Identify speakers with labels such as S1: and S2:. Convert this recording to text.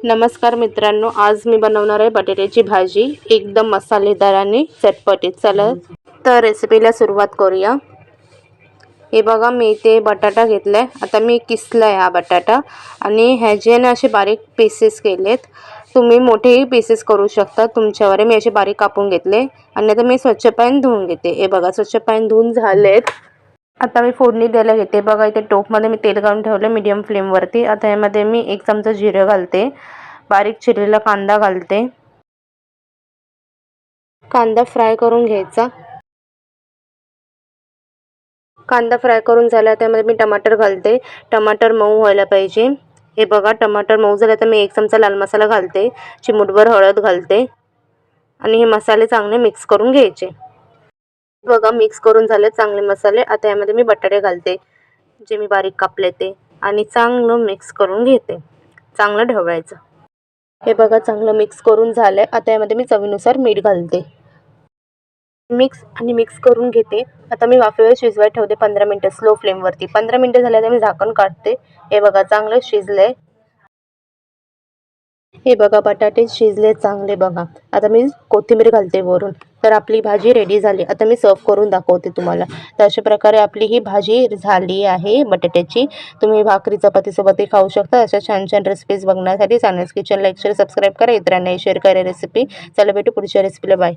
S1: नमस्कार मित्रांनो, आज मी बनवणार आहे बटाट्याची भाजी एकदम मसालेदार आणि चटपटीत। चला तर रेसिपीला सुरुवात करूया। हे बघा, मी इथे बटाटा घेतलाय। आता मी किसलाय हा बटाटा आणि ह्याचे ना असे बारीक पीसेस केलेत। तुम्ही मोठेही पीसेस करू शकता, तुमच्यावर। मी असे बारीक कापून घेतले आणि आता मी स्वच्छ पाण्याने धुवून घेते। हे बघा, स्वच्छ पाण्याने धुवून झालेत। आता मी फोडणी द्यायला घेते। बघा, इथे टोपमध्ये मी तेल घालून ठेवले मीडियम फ्लेमवरती। आता यामध्ये मी 1 चमचा जिरे घालते, बारीक चिरलेला कांदा घालते। कांदा फ्राय करून घ्यायचा। कांदा फ्राय करून झाला त्यामध्ये मी टमाटर घालते। टमाटर मऊ व्हायला पाहिजे। हे बघा, टमाटर मऊ झाले तर मी 1 चमचा लाल मसाला घालते, चिमूटभर हळद घालते आणि हे मसाले चांगले मिक्स करून घ्यायचे। बघा, मिक्स करून झाले चांगले मसाले। आता यामध्ये मी बटाटे घालते, जे मी बारीक कापले ते, आणि चांगलं मिक्स करून घेते। चांगलं ढवळायचं। हे बघा, चांगलं मिक्स करून झालंय। आता यामध्ये मी चवीनुसार मीठ घालते। मिक्स करून घेते। आता मी वाफेवर शिजवायला ठेवते 15 मिनिटं स्लो फ्लेमवरती। 15 मिनिटं झाल्यावर मी झाकण काढते। हे बघा, चांगलं शिजलंय। हे बघा, बटाटे शिजले चांगले। बघा, आता मी कोथिंबीर घालते वरून। तर आपली भाजी रेडी झाली। आता मी सर्व करून दाखवते तुम्हाला। तर अशा प्रकारे आपली ही भाजी झाली आहे बटाट्याची। तुम्ही भाकरी चपातीसोबतही खाऊ शकता। अशा छान छान रेसिपीज बघण्यासाठी सानस किचन लाईक शेअर सबस्क्राईब करा, इतरांनाही शेअर करा रेसिपी। चला भेटू पुढच्या रेसिपीला। बाय।